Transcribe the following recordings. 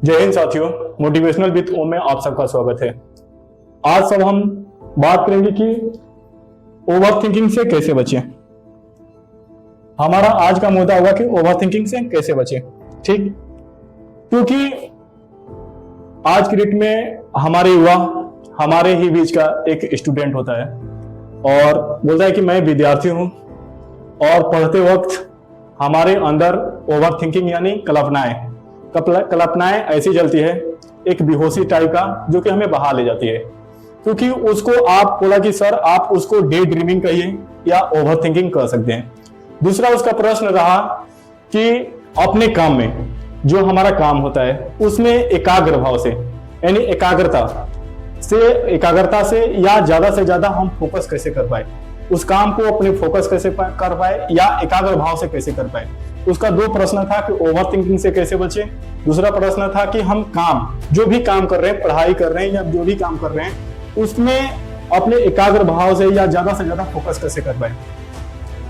जय हिंद साथियों, motivational with ओम में आप सबका स्वागत है। आज सब हम बात करेंगे कि ओवर थिंकिंग से कैसे बचें। हमारा आज का मुद्दा होगा कि ओवर थिंकिंग से कैसे बचें। ठीक, क्योंकि आज की डेट में हमारे युवा हमारे ही बीच का एक स्टूडेंट होता है और बोलता है कि मैं विद्यार्थी हूं और पढ़ते वक्त हमारे अंदर ओवर थिंकिंग यानी कल्पनाएं ऐसी चलती है, एक बेहोशी टाइप का, जो कि हमें बहा ले जाती है। क्योंकि उसको आप बोला कि सर आप उसको डे ड्रीमिंग कहिए या ओवर थिंकिंग कर सकते हैं। दूसरा उसका प्रश्न रहा कि अपने काम में जो हमारा काम होता है उसमें एकाग्र भाव से यानी एकाग्रता से या ज्यादा से ज्यादा हम फोकस कैसे कर पाए, उस काम को अपने फोकस कैसे कर पाए या एकाग्र भाव से कैसे कर पाए। उसका दो प्रश्न था कि ओवर थिंकिंग से कैसे बचे। दूसरा प्रश्न था कि हम जो भी काम कर रहे हैं, पढ़ाई कर रहे हैं या जो भी काम कर रहे हैं, उसमें अपने एकाग्र भाव से या ज्यादा से ज्यादा फोकस कैसे कर पाए।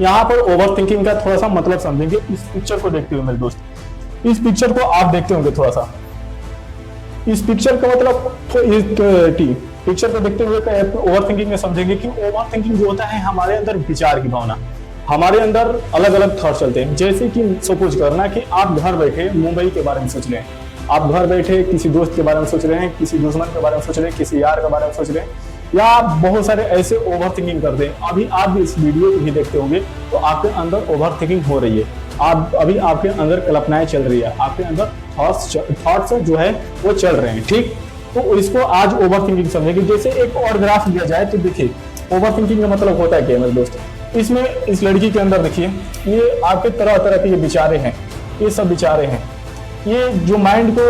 यहाँ पर ओवर थिंकिंग का थोड़ा सा मतलब समझेंगे इस पिक्चर को देखते हुए मेरे दोस्त। इस पिक्चर को आप देखते होंगे थोड़ा सा। इस पिक्चर का मतलब पिक्चर को देखते हुए ओवर थिंकिंग में समझेंगे कि ओवर थिंकिंग जो होता है हमारे अंदर विचार की भावना, हमारे अंदर अलग अलग थॉट चलते हैं। जैसे कि सपोज करना कि आप घर बैठे मुंबई के बारे में सोच रहे हैं, आप घर बैठे किसी दोस्त के बारे में सोच रहे हैं, किसी दुश्मन के बारे में सोच रहे हैं, किसी यार के बारे में सोच रहे हैं, या आप बहुत सारे ऐसे ओवर थिंकिंग करते हैं। अभी आप भी इस वीडियो को भी देखते होंगे तो आपके अंदर ओवर थिंकिंग हो रही है। अभी आपके अंदर कल्पनाएं चल रही है, आपके अंदर थॉट्स जो है वो चल रहे हैं। ठीक, तो इसको आज ओवर थिंकिंग समझेंगे। जैसे एक और ग्राफ दिया जाए तो देखिए ओवर थिंकिंग का मतलब होता है क्या मेरे दोस्त। इसमें इस लड़की के अंदर देखिए ये आपके तरह तरह के ये विचारे हैं, ये सब विचारे हैं। ये जो माइंड को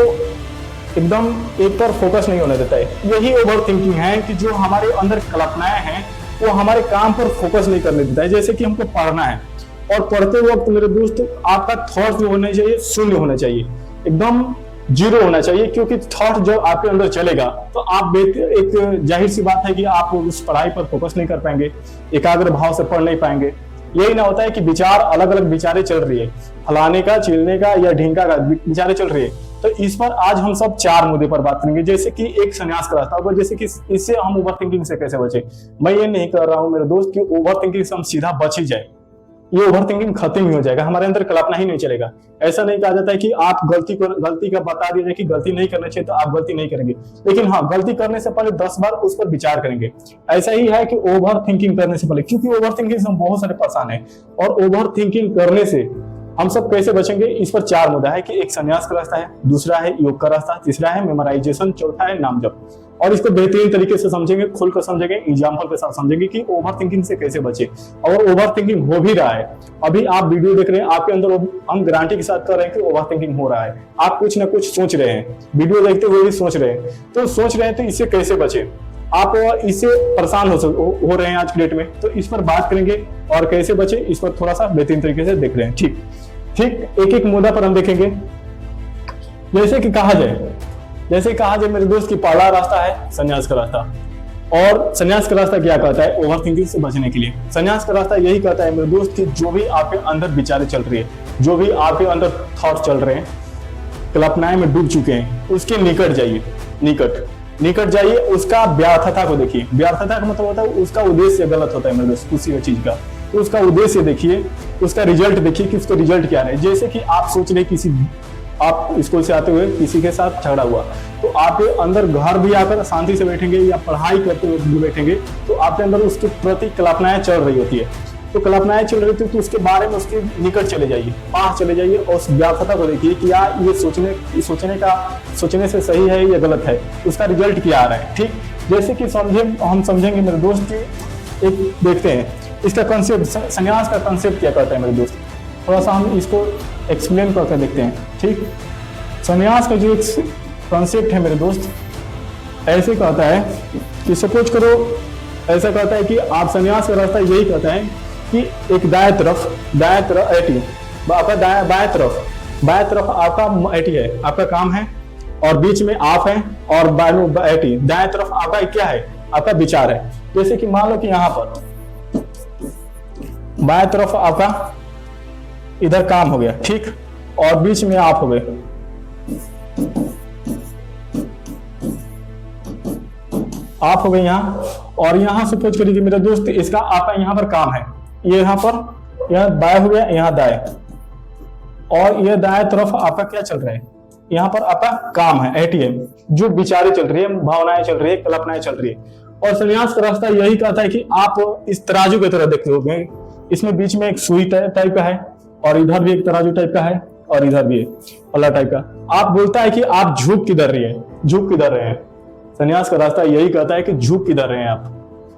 एकदम एक पर फोकस नहीं होने देता है, यही ओवर थिंकिंग है कि जो हमारे अंदर कल्पनाएं हैं वो हमारे काम पर फोकस नहीं करने देता है। जैसे कि हमको पढ़ना है और पढ़ते वक्त मेरे दोस्त आपका थॉट जो होना चाहिए शून्य होना चाहिए, एकदम जीरो होना चाहिए। क्योंकि थॉट जब आपके अंदर चलेगा तो आप एक जाहिर सी बात है कि आप उस पढ़ाई पर फोकस नहीं कर पाएंगे, एकाग्र भाव से पढ़ नहीं पाएंगे। यही ना होता है कि विचार अलग अलग विचारे चल रही है, फलाने का, चिलने का या ढींका का विचारे चल रही है। तो इस पर आज हम सब 4 मुद्दे पर बात करेंगे। जैसे कि एक संन्यास का रास्ता होगा, जैसे कि इससे हम ओवर थिंकिंग से कैसे बचे। मैं ये नहीं कर रहा हूं मेरे दोस्त कि ओवर थिंकिंग से हम सीधा बच ही जाए, ये ओवर थिंकिंग खत्म ही हो जाएगा, हमारे अंदर कल्पना ही नहीं चलेगा। ऐसा नहीं कहा जाता है कि आप गलती का बता दीजिए कि गलती नहीं करना चाहिए तो आप गलती नहीं करेंगे, लेकिन हाँ गलती करने से पहले 10 बार उस पर विचार करेंगे। ऐसा ही है कि ओवर थिंकिंग करने से पहले, क्योंकि ओवर थिंकिंग से हम बहुत सारे परेशान हैं और ओवर थिंकिंग करने से हम सब कैसे बचेंगे, इस पर 4 मुद्दा है कि एक संन्यास का रास्ता है, दूसरा है योग का रास्ता, तीसरा है मेमोराइजेशन, चौथा है नाम जप। और इसको बेहतरीन तरीके से समझेंगे, खुलकर समझेंगे, एग्जाम्पल के साथ समझेंगे कि ओवर थिंकिंग से कैसे बचे। और ओवर थिंकिंग हो भी रहा है, अभी आप वीडियो देख रहे हैं, आपके अंदर हम गारंटी के साथ कर रहे हैं कि ओवर थिंकिंग हो रहा है। आप कुछ ना कुछ सोच रहे हैं, वीडियो देखते हुए भी सोच रहे हैं, तो सोच रहे हैं तो इससे कैसे बचे। आप इससे परेशान हो रहे हैं आज की डेट में, तो इस पर बात करेंगे और कैसे बचे इस पर थोड़ा सा बेहतरीन तरीके से देख रहे हैं। ठीक, एक एक मुद्दा पर हम देखेंगे। जैसे कि कहा जाए मेरे दोस्त की पहला रास्ता है संन्यास का रास्ता। और संन्यास का रास्ता क्या कहता है ओवर थिंकिंग से बचने के लिए? संन्यास का रास्ता यही कहता है मेरे दोस्त कि जो भी आपके अंदर विचारें चल रही है, जो भी आपके अंदर थॉट चल रहे हैं, कल्पनाएं में डूब चुके हैं, उसके निकट जाइए, उसका व्यर्थता को देखिए। व्यर्थता का मतलब होता है उसका उद्देश्य गलत होता है मेरे दोस्त, उसी चीज का। तो उसका उद्देश्य देखिए, उसका रिजल्ट देखिए कि उसका रिजल्ट क्या है। जैसे कि आप सोच रहे आप स्कूल से आते हुए किसी के साथ झगड़ा हुआ, तो आपके अंदर घर भी आकर शांति से बैठेंगे या पढ़ाई करते हुए भी बैठेंगे, तो आपके अंदर उसके प्रति कल्पनाएं चल रही होती है। तो कल्पनाएं चल रही होती है तो उसके बारे में उसके निकट चले जाइए, पास चले जाइए और उस व्यर्थता को देखिए कि यार ये सोचने से सही है या गलत है, उसका रिजल्ट क्या आ रहा है। ठीक, जैसे कि हम समझेंगे मेरे दोस्त की एक देखते हैं इसका कॉन्सेप्ट, संन्यास का कॉन्सेप्ट क्या कहता है मेरे दोस्त। थोड़ा सा हम इसको एक्सप्लेन करके देखते हैं। ठीक, संन्यास का जो एक कॉन्सेप्ट है मेरे दोस्त, ऐसे कहता है कि सपोज करो, ऐसा कहता है कि आप संन्यास का रास्ता यही कहता है कि एक दाएं तरफ एटी, आपका बाएं तरफ आपका एटी है, आपका काम है, और बीच में आप है, और एटी दाएं तरफ आपका क्या है, आपका विचार है। जैसे कि मान लो कि यहाँ पर बाएं तरफ आपका इधर काम हो गया, ठीक, और बीच में आप हो गए। आप हो गए यहाँ, और यहाँ सपोज करिए मेरे दोस्त इसका आपका यहाँ पर काम है, ये यहाँ पर यहाँ बाएं हो गया, यहाँ दाएं, और ये दाएं तरफ आपका क्या चल रहा है, यहाँ पर आपका काम है एटीएम, जो विचारें चल रही है, भावनाएं चल रही है, कल्पनाएं चल रही है। और संन्यास का रास्ता यही कहता है कि आप इस तराजू की तरह देखते होंगे, इसमें बीच में एक सुई टाइप का है, और इधर भी एक तराजू टाइप का है, और इधर भी पल्ला टाइप का। आप बोलता है कि आप झुक किधर रही है, झुक किधर रहे हैं। संन्यास का रास्ता यही कहता है कि झुक किधर रहे हैं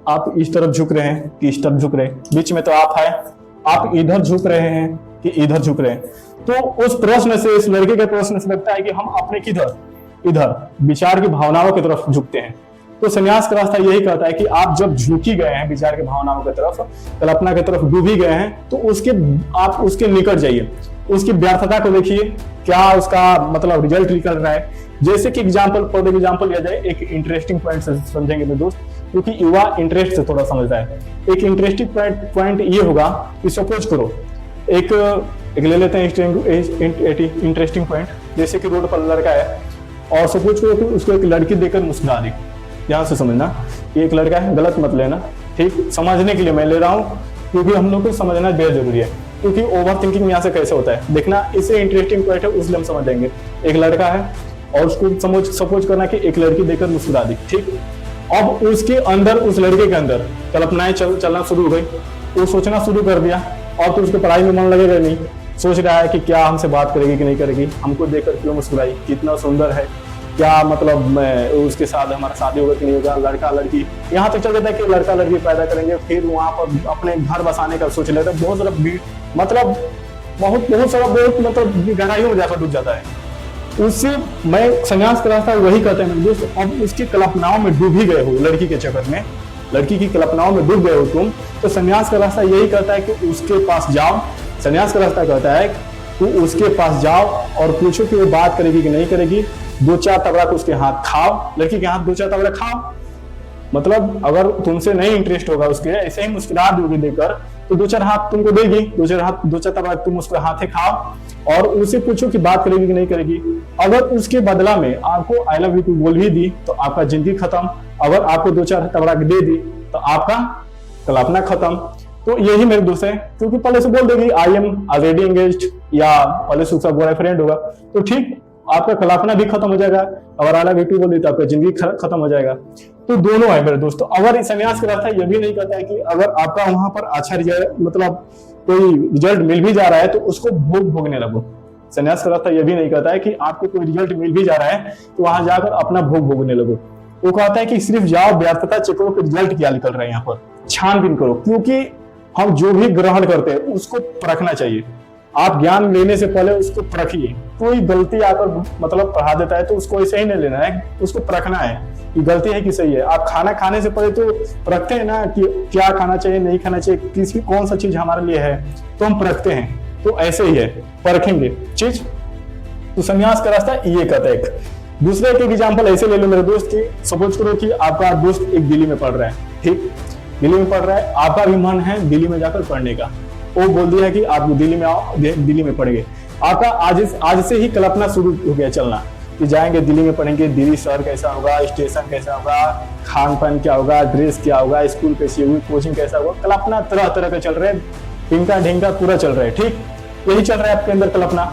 आप इस तरफ झुक रहे हैं कि इस तरफ झुक रहे हैं, बीच में तो आप है, आप इधर झुक रहे हैं कि इधर झुक रहे हैं। तो उस प्रश्न से, इस लड़के के प्रश्न से लगता है कि हम अपने किधर, इधर विचार की भावनाओं की तरफ झुकते हैं। तो संन्यास का रास्ता यही कहता है कि आप जब झुकी गए हैं विचार की भावनाओं की तरफ, कल्पना की तरफ डूबी गए हैं, तो आप उसके निकट जाइए, उसकी व्यर्थता को देखिए, क्या उसका मतलब रिजल्ट निकल रहा है। जैसे कि फॉर एग्जाम्पल लिया जाए, एक इंटरेस्टिंग पॉइंट से समझेंगे मेरे दोस्त, क्योंकि युवा इंटरेस्ट से थोड़ा समझता है। एक इंटरेस्टिंग पॉइंट ये होगा कि सपोज करो एक ले लेते हैं इंटरेस्टिंग पॉइंट, जैसे कि रोड पर लड़का है, और सपोज करो कि उसको एक लड़की देकर मुस्कुरा दी। ध्यान से समझना, ये एक लड़का है, गलत मत लेना, ठीक, समझने के लिए मैं ले रहा हूँ, क्योंकि हम लोग को समझना बेहद जरूरी है, क्योंकि ओवर थिंकिंग यहाँ से कैसे होता है देखना। इसे इंटरेस्टिंग पॉइंट है, उसलिए हम समझ जाएंगे। एक लड़का है और उसको सपोज करना कि एक लड़की देकर मुस्कुरा दी, ठीक। अब उसके अंदर, उस लड़के के अंदर कल्पनाएं चलना शुरू हो गई, वो सोचना शुरू कर दिया, और तो उसके पढ़ाई में मन लगेगा नहीं, सोच रहा है कि क्या हमसे बात करेगी कि नहीं करेगी, हमको देखकर क्यों मुस्कुराई, कितना सुंदर है, क्या मतलब मैं उसके साथ हमारा शादी होगा कि नहीं होगा, लड़का लड़की, यहाँ तक चल जाता है कि लड़का लड़की पैदा करेंगे, फिर वहां पर अपने घर बसाने का सोच लेते हैं। बहुत सारा मतलब गहराइयों में जाकर डूब जाता है। उससे मैं संन्यास का रास्ता वही कहते हैं मेरे दोस्त। अब उसकी कल्पनाओं में डूब ही गए हो, लड़की के चक्कर में, लड़की की कल्पनाओं में डूब गए हो तुम, तो संन्यास का रास्ता यही कहता है कि उसके पास जाओ। संन्यास का रास्ता कहता है कि उसके पास जाओ और पूछो कि वो बात करेगी कि नहीं करेगी। 2-4 तबला को उसके हाथ खाओ, लड़की के हाथ 2-4 तबला खाओ। मतलब अगर तुमसे नहीं इंटरेस्ट होगा उसके, ऐसे ही मुस्कुरा दोगे देकर, तो 2-4 हाथ तुमको देगी, 2-4 तबला तुम उसके हाथे खाओ और उसे पूछो कि बात करेगी कि नहीं करेगी। अगर उसके बदला में आपको आई लव यू टू बोल भी दी तो आपका जिंदगी खत्म। अगर आपको 2-4 तबला दे दी तो आपका कल्पना खत्म। तो यही मेरे दोस्त है, क्योंकि पहले से बोल देगी आई एम ऑलरेडी एंगेज्ड, या पहले से उसका बॉयफ्रेंड होगा, तो ठीक आपका कल्पना भी खत्म हो जाएगा। अगर आई लव यू टू बोल दी तो आपका जिंदगी खत्म हो जाएगा। तो दोनों है मेरे दोस्तों। अगर संन्यास का रास्ता यह भी नहीं कहता है कि अगर आपका वहां पर अच्छा रिजल्ट, मतलब कोई रिजल्ट मिल भी जा रहा है तो उसको भोगने लगो। संन्यास का रास्ता यह भी नहीं कहता है कि आपको कोई रिजल्ट मिल भी जा रहा है तो वहां जाकर अपना भोगने लगो। वो कहता है कि सिर्फ जाओ, व्यर्थता चेक करो कि रिजल्ट क्या निकल रहा है, यहाँ पर छानबीन करो, क्योंकि हम जो भी ग्रहण करते हैं उसको परखना चाहिए। आप ज्ञान लेने से पहले उसको परखिए। कोई गलती आकर मतलब पढ़ा देता है तो उसको ऐसे ही नहीं लेना है, उसको परखना है कि गलती है कि सही है। आप खाना खाने से पहले तो परखते हैं ना कि क्या खाना चाहिए, नहीं खाना चाहिए, किसी कौन सा चीज हमारे लिए है, तो हम परखते हैं। तो ऐसे ही है, परखेंगे चीज। तो संन्यास का रास्ता ये कहता है। दूसरे एक एग्जाम्पल ऐसे ले लो मेरे दोस्त की, सपोज करो कि आपका दोस्त एक दिल्ली में पढ़ रहा है, ठीक, दिल्ली में पढ़ रहा है, आपका भी मन है दिल्ली में जाकर पढ़ने का। वो बोल दिया है कि आप दिल्ली में आओ, दिल्ली में पढ़ेंगे। आपका आज से ही कल्पना शुरू हो गया चलना कि जाएंगे दिल्ली में पढ़ेंगे, दिल्ली शहर कैसा होगा, स्टेशन कैसा होगा, खान पान क्या होगा, ड्रेस क्या होगा, स्कूल कैसी होगी, कोचिंग कैसा होगा। कल्पना तरह तरह के चल रहे हैं, ढिंका ढिंका पूरा चल रहा है, ठीक, यही चल रहा है आपके अंदर कल्पना।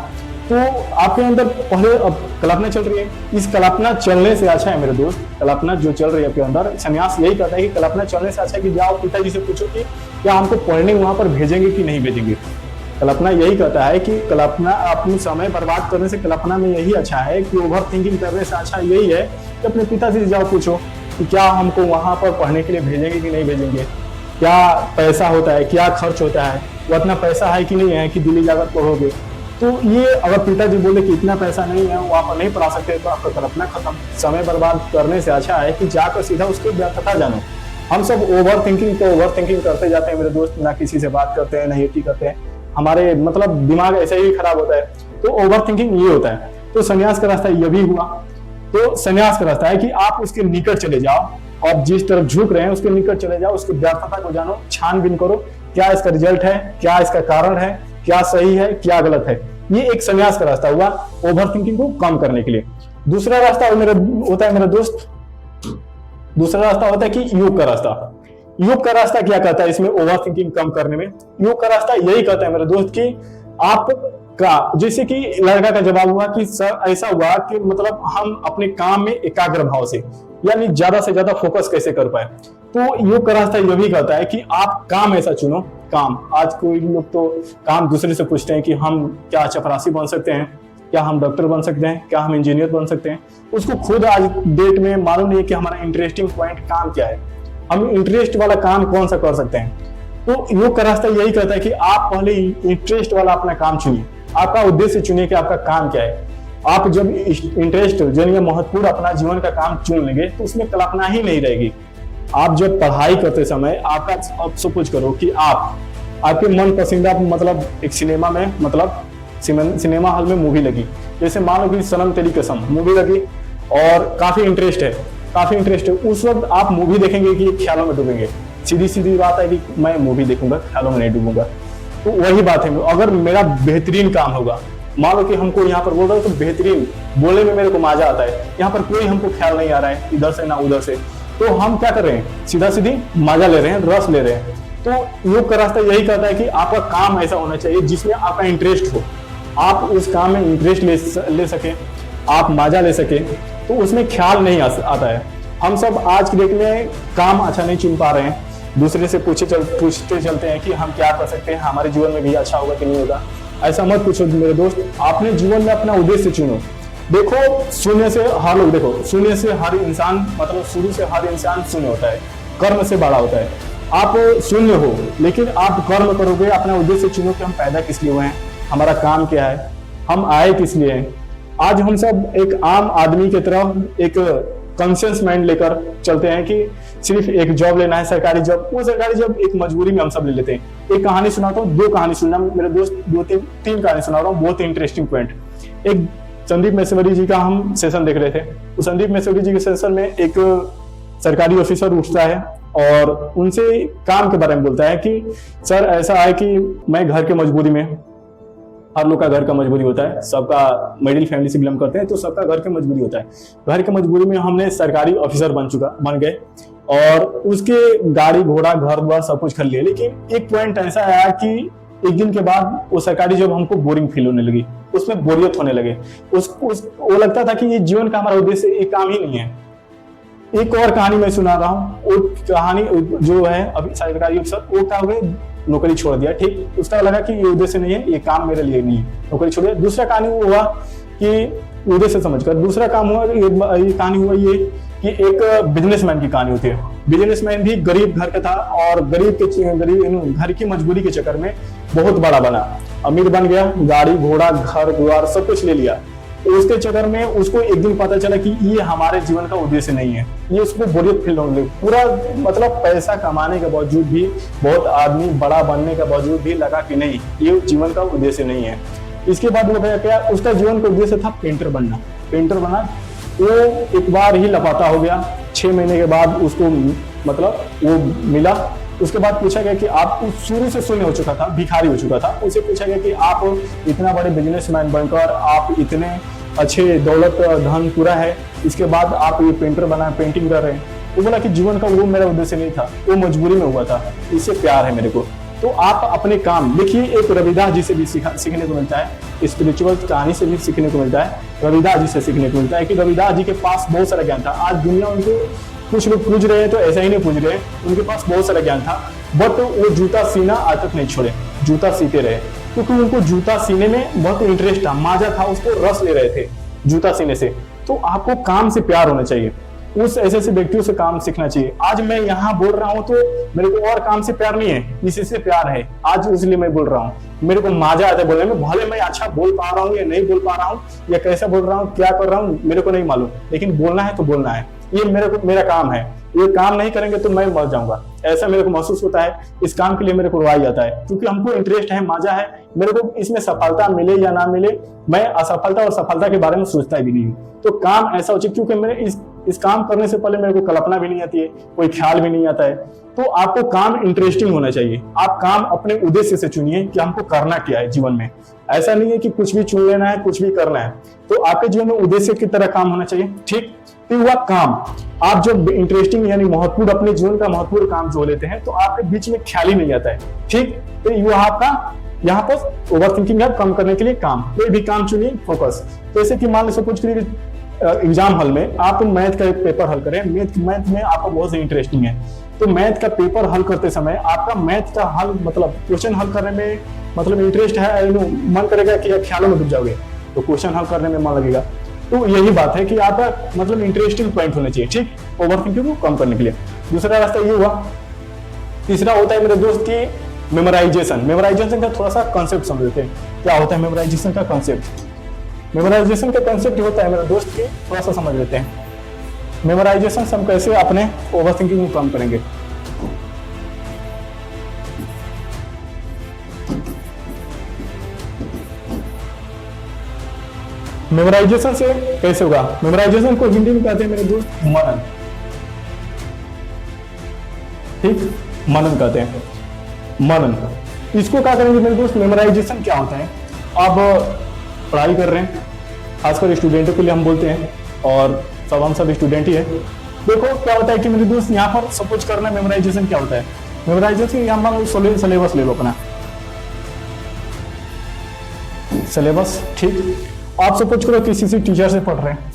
तो आपके अंदर पहले अब कल्पना चल रही है। इस कल्पना चलने से अच्छा है मेरे दोस्त, कल्पना जो चल रही है आपके अंदर, संन्यास यही कहता है कि कल्पना चलने से अच्छा है कि जाओ पिताजी से पूछो कि क्या हमको पढ़ने वहां पर भेजेंगे कि नहीं भेजेंगे। कल्पना यही कहता है कि कल्पना अपनी समय बर्बाद करने से कल्पना में यही अच्छा है कि ओवर थिंकिंग करने से अच्छा यही है कि अपने पिताजी से जाओ पूछो कि क्या हमको वहां पर पढ़ने के लिए भेजेंगे कि नहीं भेजेंगे, क्या पैसा होता है, क्या खर्च होता है, वो इतना पैसा है कि नहीं है कि दिल्ली जाकर पढ़ोगे। तो ये अगर पिताजी बोले कि इतना पैसा नहीं है, वहां पर नहीं पढ़ा सकते, तो आपका कल्पना खत्म। समय बर्बाद करने से अच्छा है कि जाकर सीधा उसके व्यर्थता जानो। हम सब ओवर थिंकिंग करते जाते हैं मेरे दोस्त, ना किसी से बात करते हैं, ना ये करते हैं, हमारे मतलब दिमाग ऐसे ही खराब होता है। तो ओवर थिंकिंग ये होता है। तो संन्यास का रास्ता ये भी हुआ। तो संन्यास का रास्ता है कि आप उसके निकट चले जाओ, आप जिस तरफ झुक रहे हैं उसके निकट चले जाओ, उसकी व्यर्थता को जानो, छानबीन करो, क्या इसका रिजल्ट है, क्या इसका कारण है, क्या सही है, क्या गलत है। ये एक संन्यास का रास्ता हुआ ओवर थिंकिंग को कम करने के लिए। दूसरा रास्ता होता है मेरा दोस्त दूसरा रास्ता होता है कि योग का रास्ता। योग का रास्ता क्या कहता है इसमें ओवर थिंकिंग कम करने में? योग का रास्ता यही कहता है मेरे दोस्त कि आप का, जैसे कि लड़का का जवाब हुआ कि सर ऐसा हुआ कि मतलब हम अपने काम में एकाग्र भाव से यानी ज्यादा से ज्यादा फोकस कैसे कर पाए, तो योग का रास्ता यह भी कहता है कि आप काम ऐसा चुनो। काम, आज कोई लोग तो काम दूसरे से पूछते हैं कि हम क्या चपरासी बन सकते हैं, क्या हम डॉक्टर बन सकते हैं, क्या हम इंजीनियर बन सकते हैं। उसको खुद आज डेट में मालूम नहीं है कि हमारा इंटरेस्टिंग पॉइंट काम क्या है, हम इंटरेस्ट वाला काम कौन सा कर सकते हैं। तो योग का रास्ता यही कहता है कि आप पहले इंटरेस्ट वाला अपना काम चुनिए, आपका उद्देश्य चुनिए कि आपका काम क्या है। आप जब इंटरेस्ट यानी महत्वपूर्ण अपना जीवन का काम चुन लेंगे तो उसमें कल्पना ही नहीं रहेगी। आप जब पढ़ाई करते समय आपका अब सपोज करो कि आपके मन पसंदीदा मतलब एक सिनेमा में मतलब सिनेमा हॉल में मूवी लगी, जैसे मान लो कि सनम तेरी कसम मूवी लगी और काफी इंटरेस्ट है, उस वक्त आप मूवी देखेंगे कि ख्यालों में डूबेंगे। सीधी सीधी बात है कि मैं मूवी देखूंगा, ख्यालों में नहीं डूबूंगा। तो वही बात है, अगर मेरा बेहतरीन काम होगा, मान लो कि हमको यहाँ पर बोल रहा है तो बेहतरीन बोलने में मेरे को मजा आता है, यहाँ पर कोई हमको ख्याल नहीं आ रहा है इधर से ना उधर से, तो हम क्या कर रहे हैं, सीधा सीधी मजा ले रहे हैं, रस ले रहे हैं। तो योग का रास्ता यही कहता है कि आपका काम ऐसा होना चाहिए जिसमें आपका इंटरेस्ट हो, आप उस काम में इंटरेस्ट ले सके, आप मजा ले सके, तो उसमें ख्याल नहीं आता है। हम सब आज की डेट में काम अच्छा नहीं चुन पा रहे हैं, दूसरे से पूछते चलते हैं कि हम क्या कर सकते हैं, हमारे जीवन में भी अच्छा होगा कि नहीं होगा। ऐसा मत पूछो मेरे दोस्त, आपने जीवन में अपना उद्देश्य चुनो। देखो शून्य से हर लोग, देखो शून्य से हर इंसान मतलब शुरू से हर इंसान शून्य होता है, कर्म से बड़ा होता है। आप शून्य हो लेकिन आप कर्म करोगे, अपना उद्देश्य चुनो कि हम पैदा किस लिए हुए हैं, हमारा काम क्या है, हम आए किस लिए हैं। आज हम सब एक आम आदमी की तरह एक कॉन्शियस माइंड लेकर चलते हैं कि सिर्फ एक जॉब लेना है, सरकारी जॉब। वो सरकारी जॉब एक मजबूरी में हम सब ले लेते हैं। एक कहानी सुनाता हूँ, 2 कहानी सुनना मेरे दोस्त, 2-3 कहानी सुना रहा हूँ, बहुत ही इंटरेस्टिंग पॉइंट। एक संदीप महेश्वरी जी का हम सेशन देख रहे थे, उस संदीप महेश्वरी जी के सेशन में एक सरकारी ऑफिसर उठता है और उनसे काम के बारे में बोलता है कि सर ऐसा है कि मैं घर के मजबूरी में, हर लोग का घर का मजबूरी होता है, सबका मिडिल फैमिली से बिलोंग करते हैं तो सबका घर का मजबूरी होता है। घर के मजबूरी में हमने सरकारी ऑफिसर बन गए और उसके गाड़ी घोड़ा घर द्वार सब कुछ कर लिया। लेकिन एक पॉइंट ऐसा आया कि एक दिन के बाद वो सरकारी जॉब हमको बोरिंग फील होने लगी, उसमें बोरियत होने लगे। वो लगता था कि ये जीवन का हमारा उद्देश्य एक काम ही नहीं है। एक और कहानी मैं सुना रहा हूँ, वो कहानी जो है अभी सरकारी अफसर वो क्या हुए, नौकरी छोड़ दिया, ठीक, उसका लगा कि ये उद्देश्य नहीं है, ये काम मेरे लिए नहीं है, नौकरी छोड़ दिया। दूसरा कहानी वो हुआ कि उद्देश्य समझकर दूसरा काम हुआ, ये कहानी हुआ ये कि एक बिजनेसमैन की कहानी होती है। बिजनेसमैन भी गरीब घर का था और गरीब घर की मजबूरी के चक्कर में बहुत बड़ा बना, अमीर बन गया, गाड़ी घोड़ा घर द्वार सब कुछ ले लिया। उसके चक्कर में उसको एक दिन पता चला कि ये हमारे जीवन का उद्देश्य नहीं है, ये उसको बोरियत फील होने लगी। पूरा मतलब पैसा कमाने के बावजूद भी, बहुत आदमी बड़ा बनने के बावजूद भी लगा कि नहीं ये जीवन का उद्देश्य नहीं है। इसके बाद वो क्या, उसका जीवन का उद्देश्य था पेंटर बनना। पेंटर बना, वो एक बार ही लापता हो गया। 6 महीने के बाद उसको मतलब वो मिला। उसके बाद पूछा गया कि आप शुरू से शून्य हो चुका था, भिखारी हो चुका था। उसे पूछा गया कि आप इतना बड़े बिजनेसमैन बनकर आप इतने अच्छे दौलत धन पूरा है, इसके बाद आप ये पेंटर बना पेंटिंग कर रहे हैं। वो बोला कि जीवन का वो मेरा उद्देश्य नहीं था, वो मजबूरी में हुआ था, इससे प्यार है मेरे को। तो आप अपने काम देखिए, एक रविदास जी से भी सीखने को मिलता है, स्पिरिचुअल कहानी से भी सीखने को मिलता है, रविदास जी से सीखने को मिलता है कि रविदास जी के पास बहुत सारा ज्ञान था। आज दुनिया उनको कुछ लोग पूछ रहे हैं तो ऐसा ही नहीं पूछ रहे, उनके पास बहुत सारा ज्ञान था, बट वो जूता सीना आज तक नहीं छोड़े, जूता सीते रहे, क्योंकि उनको जूता सीने में बहुत इंटरेस्ट था, मजा था, उसको रस ले रहे थे जूता सीने से। तो आपको काम से प्यार होना चाहिए, उस ऐसे व्यक्तियों से काम सीखना चाहिए। आज मैं यहाँ बोल रहा हूँ तो मेरे को और काम से प्यार नहीं है, इसी से प्यार है आज, इसलिए मैं बोल रहा हूँ। मेरे को मजा आता है बोलने में, भले मैं अच्छा बोल पा रहा हूँ या नहीं बोल पा रहा हूँ या कैसा बोल रहा हूँ, क्या कर रहा हूँ मेरे को नहीं मालूम, लेकिन बोलना है तो बोलना है, ये मेरा काम है। ये काम नहीं करेंगे तो मैं मर जाऊंगा, ऐसा मेरे को महसूस होता है। इस काम के लिए मेरे को रुआई आता है, क्योंकि हमको इंटरेस्ट है, मजा है। मेरे को इसमें सफलता मिले या ना मिले, मैं असफलता और सफलता के बारे में सोचता भी नहीं हूँ। तो काम ऐसा हो चाहिए, क्योंकि मेरे इस काम करने से पहले मेरे को कल्पना भी नहीं आती है, कोई ख्याल भी नहीं आता है। तो आपको काम इंटरेस्टिंग होना चाहिए। आप काम अपने उद्देश्य से चुनिए कि हमको करना क्या है जीवन में। ऐसा नहीं है कि कुछ भी चुन लेना है, कुछ भी करना है। तो आपके जीवन में उद्देश्य की तरह काम होना चाहिए। ठीक, तो हुआ काम। आप जब इंटरेस्टिंग यानी महत्वपूर्ण अपने जीवन का महत्वपूर्ण काम जो लेते हैं तो आपके बीच में ख्याल ही नहीं आता है। ठीक, तो ये आपका यहाँ पर ओवर थिंकिंग है कम करने के लिए काम। कोई भी काम चुनिए, फोकस। जैसे कि मान लो सपोज करिए एग्जाम हॉल में आप मैथ का एक पेपर हल करें, मैथ में आपको बहुत से इंटरेस्टिंग है, तो मैथ का पेपर हल करते समय आपका मैथ का हल मतलब क्वेश्चन हल करने में मतलब इंटरेस्ट है, मन करेगा कि ख्यालों में डूब जाओगे तो क्वेश्चन हल करने में मन लगेगा। तो यही बात है कि आपका मतलब इंटरेस्टिंग पॉइंट होना चाहिए। ठीक, ओवर थिंकिंग को कम करने के लिए। दूसरा रास्ता ये हुआ। तीसरा होता है मेरे दोस्त की मेमोराइजेशन। मेमोराइजेशन का थोड़ा सा कॉन्सेप्ट समझ लेते हैं, क्या होता है मेमोराइजेशन का कॉन्सेप्ट। मेमोराइजेशन का कॉन्सेप्ट होता है मेरे दोस्त की, थोड़ा सा समझ लेते हैं। मेमोराइजेशन से हम कैसे अपने ओवर थिंकिंग को कम करेंगे। मेमोराइजेशन से कैसे होगा? मेमोराइजेशन को हिंदी में कहते हैं मेरे दोस्त मनन। ठीक, मनन कहते हैं, मनन। इसको क्या करेंगे मेरे दोस्त? मेमोराइजेशन क्या होता है? आप पढ़ाई कर रहे हैं, खासकर स्टूडेंटों के लिए हम बोलते हैं, और हम सब स्टूडेंट ही है। देखो क्या होता है कि मेरे दोस्त यहाँ पर सपोज करना मेमोराइजेशन क्या होता है। मेमोराइजेशन यहाँ मान सिलेबस ले लो अपना सिलेबस। ठीक, आप सपोज करो किसी से टीचर से पढ़ रहे हैं,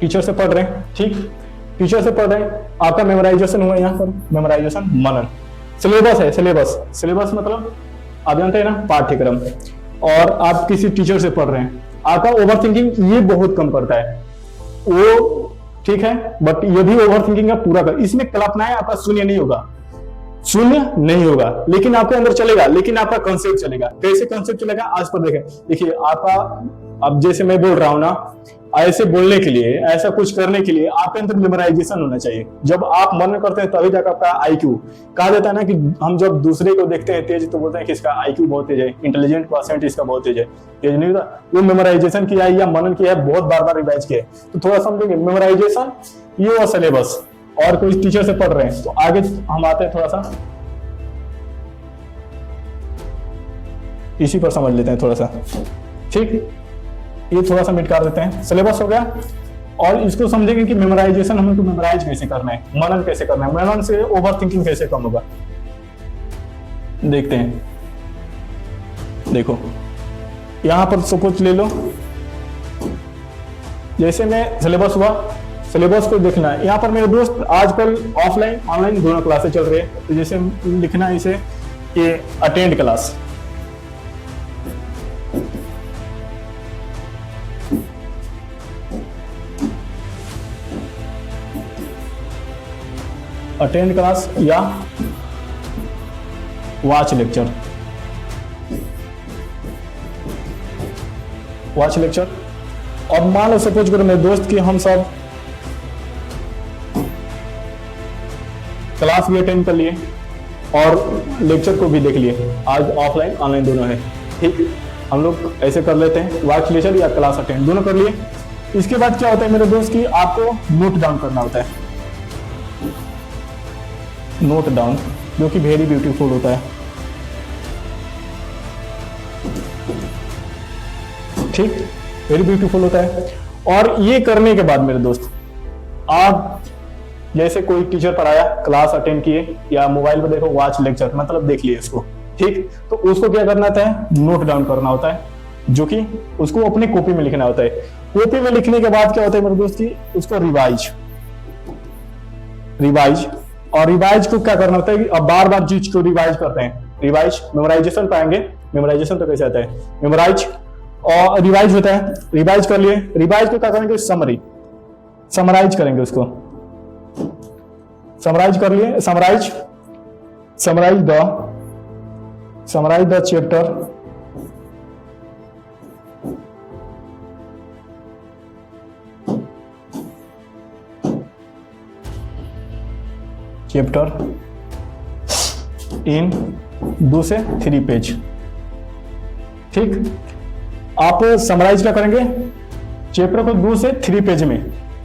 टीचर से पढ़ रहे हैं। ठीक, टीचर से पढ़ रहे हैं, आपका मेमोराइजेशन हुआ यहाँ पर, मेमोराइजेशन मनन। सिलेबस है, सिलेबस मतलब आप जानते हैं ना, पाठ्यक्रम। और आप किसी टीचर से पढ़ रहे हैं, आपका ओवर थिंकिंग ये बहुत कम करता है वो। ठीक है, बट ये भी ओवर थिंकिंग का पूरा कर, इसमें कल्पनाएं आपका शून्य नहीं होगा, लेकिन आपके अंदर चलेगा, लेकिन आपका कॉन्सेप्ट चलेगा। कैसे कॉन्सेप्ट चलेगा आज पर देखें। देखिए आपका, अब जैसे मैं बोल रहा हूं ना, ऐसे बोलने के लिए, ऐसा कुछ करने के लिए आपके अंदर मेमोराइजेशन होना चाहिए। जब आप मनन करते हैं तभी जाकर आपका आईक्यू, कहा जाता है ना कि हम जब दूसरे को देखते हैं तेज तो बोलते हैं कि इसका आईक्यू बहुत तेज है, इंटेलिजेंट क्वोशिएंट इसका बहुत तेज है। तेज नहीं होता, वो मेमोराइजेशन किया है या मनन किया है, बहुत बार रिवाइज किया है। तो थोड़ा समझेंगे मेमोराइजेशन ये और सिलेबस। और कोई टीचर से पढ़ रहे हैं तो आगे हम आते हैं, थोड़ा सा इसी पर समझ लेते हैं थोड़ा सा। ठीक, ये थोड़ा सा मिटकार देते हैं। सिलेबस हो गया, और इसको समझेंगे कि मेमोराइजेशन हमको मेमोराइज कैसे करना है, मनन कैसे करना है, मनन से ओवर थिंकिंग कैसे कम होगा। देखते हैं, देखो यहां पर सपोज ले लो, जैसे मैं सिलेबस हुआ, सिलेबस को देखना है। यहाँ पर मेरे दोस्त आजकल ऑफलाइन ऑनलाइन दोनों क्लासेस चल रही है, तो जैसे लिखना है इसे कि अटेंड क्लास। अटेंड क्लास या वॉच लेक्चर, वॉच लेक्चर। और मान लो सपोज करो मेरे दोस्त कि हम सब क्लास भी अटेंड कर लिए और लेक्चर को भी देख लिए, आज ऑफलाइन ऑनलाइन दोनों है। ठीक, हम लोग ऐसे कर लेते हैं, वॉच लेक्चर या क्लास अटेंड दोनों कर लिए। इसके बाद क्या होता है मेरे दोस्त की आपको नोट डाउन करना होता है, नोट डाउन, जो कि वेरी ब्यूटीफुल होता है। ठीक, वेरी ब्यूटीफुल होता है। और ये करने के बाद मेरे दोस्त आप जैसे कोई टीचर पढ़ाया, क्लास अटेंड किए, या मोबाइल पर देखो वॉच लेक्चर, मतलब देख लिए इसको। ठीक, तो उसको क्या करना होता है? नोट डाउन करना होता है, जो कि उसको अपनी कॉपी में लिखना होता है। कॉपी में लिखने के बाद क्या होता है मेरे दोस्त की, उसको रिवाइज, और रिवाइज को क्या करना होता है कि अब बार बार चीज को रिवाइज करते हैं। रिवाइज, मेमोराइजेशन पाएंगे, मेमोराइजेशन तो कैसे आता है, मेमोराइज और रिवाइज होता है। रिवाइज कर लिए, रिवाइज को क्या करेंगे? समरी, समराइज करेंगे उसको, समराइज कर लिए, समराइज द चैप्टर, इन 2 से 3 पेज। ठीक, आप समराइज क्या करेंगे, चैप्टर को 2 से 3 पेज में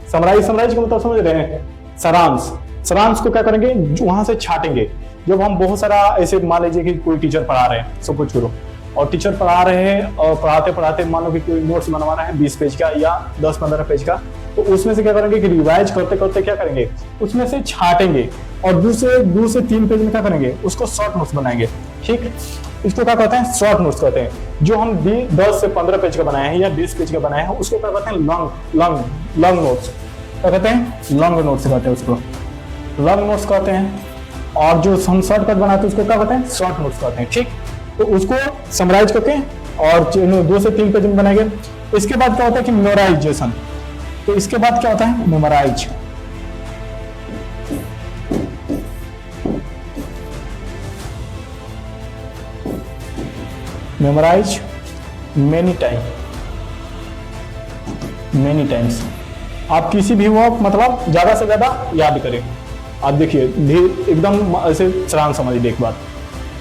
समराइज का मतलब समझ रहे हैं, सारांश को क्या करेंगे, वहां से छाटेंगे। जब हम बहुत सारा ऐसे मान लीजिए कि कोई टीचर पढ़ा रहे हैं, सपोज करो, और टीचर पढ़ा रहे हैं और पढ़ाते पढ़ाते मान लो कि कोई नोट्स बनवा रहे हैं 20 पेज का या 10-15 पेज का, तो उसमें से क्या करेंगे कि रिवाइज करते करते क्या करेंगे, उसमें से छाटेंगे और 2 से 3 पेज में क्या करेंगे, उसको शॉर्ट नोट्स बनाएंगे। ठीक, इसको क्या कहते हैं, शॉर्ट नोट्स कहते हैं। जो हम 10 से 15 पेज का बनाए हैं या 20 पेज का बनाए हैं, उसको क्या कहते हैं, लॉन्ग नोट्स। क्या कहते हैं, लॉन्ग नोट्स कहते हैं, उसको लॉन्ग नोट्स कहते हैं। और जो हम शॉर्टकट बनाते हैं उसको क्या कहते हैं, शॉर्ट नोट्स कहते हैं। ठीक, तो उसको समराइज करके और 2 से 3 पेज में बनाएंगे। इसके बाद क्या होता है कि मेमोराइजेशन। तो इसके बाद क्या होता है, मेमोराइज। Memorise many times. आप किसी भी वर्क मतलब ज्यादा से ज्यादा याद करें। आप देखिए एकदम ऐसे सारांश समझिए एक बात,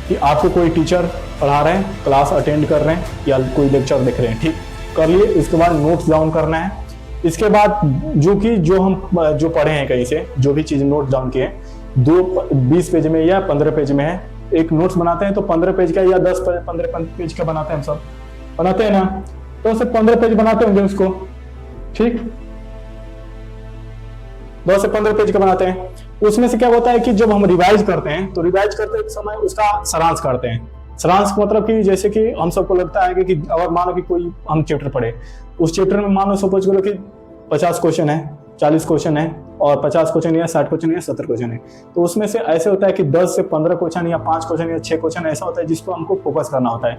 कि आपको कोई टीचर पढ़ा रहे हैं, क्लास अटेंड कर रहे हैं या कोई लेक्चर देख रहे हैं, ठीक कर लिए। इसके बाद नोट्स डाउन करना है। इसके बाद जो हम जो पढ़े हैं कहीं से, जो भी चीज नोट डाउन किए 20 पेज में या 15 पेज में है, एक नोट्स बनाते हैं तो 15 पेज का या 10-15 पेज का बनाते हैं, हम सब बनाते हैं ना, तो सिर्फ 15 पेज बनाते होंगे उसको। ठीक, 10 से 15 पेज का बनाते हैं। उसमें से क्या होता है कि जब हम रिवाइज करते हैं तो रिवाइज करते समय उसका सारांश करते हैं। सारांश मतलब कि जैसे कि हम सबको लगता है कि अगर मानो कि कोई हम चैप्टर पढ़े, उस चैप्टर में मानो सपोज करो कि 50 क्वेश्चन है, 40 क्वेश्चन है और 50 क्वेश्चन या 60 क्वेश्चन या 70 क्वेश्चन है, तो उसमें से ऐसे होता है कि 10 से 15 क्वेश्चन या 5 क्वेश्चन या 6 क्वेश्चन ऐसा होता है जिसको हमको फोकस करना होता है,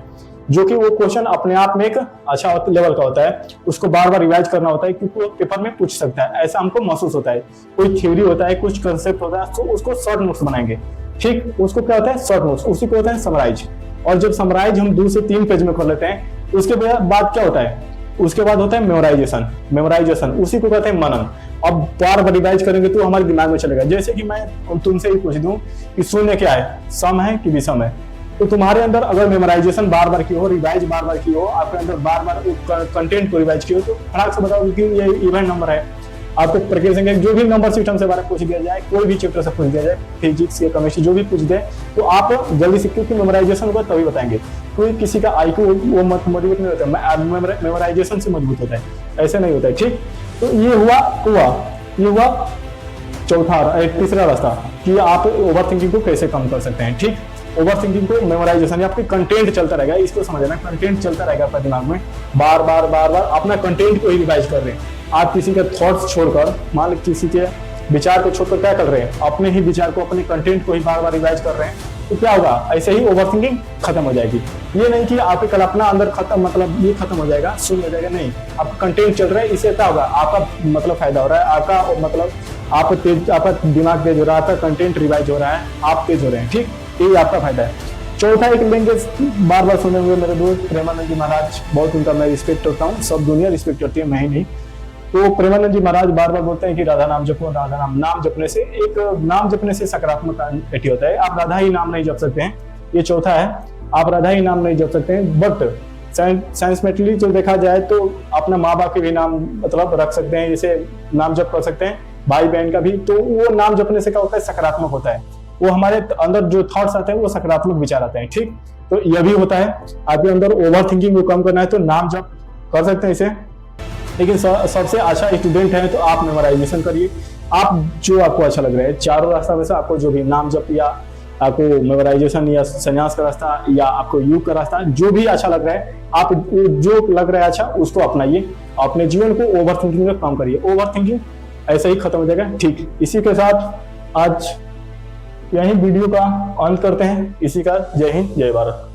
जो कि वो क्वेश्चन अपने आप में एक अच्छा लेवल का होता है। उसको बार बार रिवाइज करना होता है क्योंकि वो पेपर में पूछ सकता है, ऐसा हमको महसूस होता है। कोई थ्योरी होता है, कुछ कंसेप्ट होता है, तो उसको शॉर्ट नोट्स बनाएंगे। ठीक, उसको क्या होता है, शॉर्ट नोट्स, उसी को होता है समराइज। और जब समराइज हम 2 से 3 पेज में कर लेते हैं, उसके बाद क्या होता है, उसके बाद होता है मेमोराइजेशन, उसी को कहते हैं मनन। अब बार बार रिवाइज करेंगे तो हमारे दिमाग में चलेगा। जैसे कि मैं तुमसे ही पूछ दूं कि शून्य क्या है, सम है कि विषम है, तो तुम्हारे अंदर अगर मेमोराइजेशन बार बार की हो, रिवाइज बार बार की हो, आपके अंदर बार बार कंटेंट को रिवाइज की हो, तो फटाक से बताओ कि ये इवन नंबर है। आपको प्रक्रिया संख्या जो भी नंबर सिस्टम से बारे में पूछ दिया जाए, कोई भी चैप्टर से पूछ दिया जाए, फिजिक्स या केमिस्ट्री जो भी पूछ दे, तो आप जल्दी से, क्योंकि मेमोराइजेशन होगा तभी बताएंगे। कोई किसी का आईक्यू वो मजबूत नहीं होता है, मेमोराइजेशन से मजबूत होता है, ऐसे नहीं होता है। ठीक, तो ये हुआ तीसरा रास्ता कि आप ओवर थिंकिंग को कैसे कम कर सकते हैं। ठीक, ओवर थिंकिंग को मेमोराइजेशन या आपके कंटेंट चलता रहेगा, इसको समझना, कंटेंट चलता रहेगा आपका दिमाग में, बार बार अपना कंटेंट को ही रिवाइज कर रहे हैं। आप किसी के थॉट्स छोड़कर, मान लो किसी के विचार को छोड़कर क्या कर रहे हैं, अपने ही विचार को, अपने कंटेंट को ही बार बार रिवाइज कर रहे हैं, तो क्या होगा, ऐसे ही ओवर थिंकिंग खत्म हो जाएगी। ये नहीं कि आपकी कल्पना अंदर खत्म, मतलब ये खत्म हो जाएगा, शून्य हो जाएगा, नहीं, आपका कंटेंट चल रहा है, इससे क्या होगा, आपका मतलब फायदा हो रहा है, आपका मतलब आपका दिमाग तेज हो रहा है, आपका कंटेंट रिवाइज हो रहा है, आप तेज हो रहे हैं। ठीक, ये आपका फायदा है। चौथा एक लैंग्वेज बार बार सुने हुए मेरे दोस्त प्रेमानंद जी महाराज, बहुत उनका मैं रिस्पेक्ट करता हूँ, सब दुनिया रिस्पेक्ट करती है, मैं ही नहीं। तो प्रेमानंद जी महाराज बार बार बोलते हैं कि राधा नाम जपो, राधा नाम जपने से, एक नाम जपने से सकारात्मक एटी होता है। आप राधा ही नाम नहीं जप सकते हैं, ये चौथा है, आप राधा ही नाम नहीं जप सकते हैं। बट साइंसमेटिकली जो देखा जाए तो अपना माँ बाप के भी नाम मतलब रख सकते हैं, जैसे नाम जप कर सकते हैं, भाई बहन का भी। तो वो नाम जपने से क्या होता है, सकारात्मक होता है, वो हमारे अंदर जो थॉट्स आते हैं वो सकारात्मक विचार आते हैं। ठीक, तो यह भी होता है। आपके अंदर ओवर थिंकिंग को कम करना है तो नाम जप कर सकते हैं इसे, लेकिन सबसे अच्छा स्टूडेंट है तो आप मेमोराइजेशन करिए। आप जो आपको अच्छा लग रहा है, चारों रास्ता में से आपको जो भी नाम जप या आपको मेमोराइजेशन या संन्यास का रास्ता या आपको योग का रास्ता, जो भी अच्छा लग रहा है, आप जो लग रहा है अच्छा उसको अपनाइए, अपने जीवन को ओवर थिंकिंग में कम करिए, ओवर थिंकिंग ऐसे ही खत्म हो जाएगा। ठीक, इसी के साथ आज यही वीडियो का अंत करते हैं। इसी का जय हिंद, जय भारत।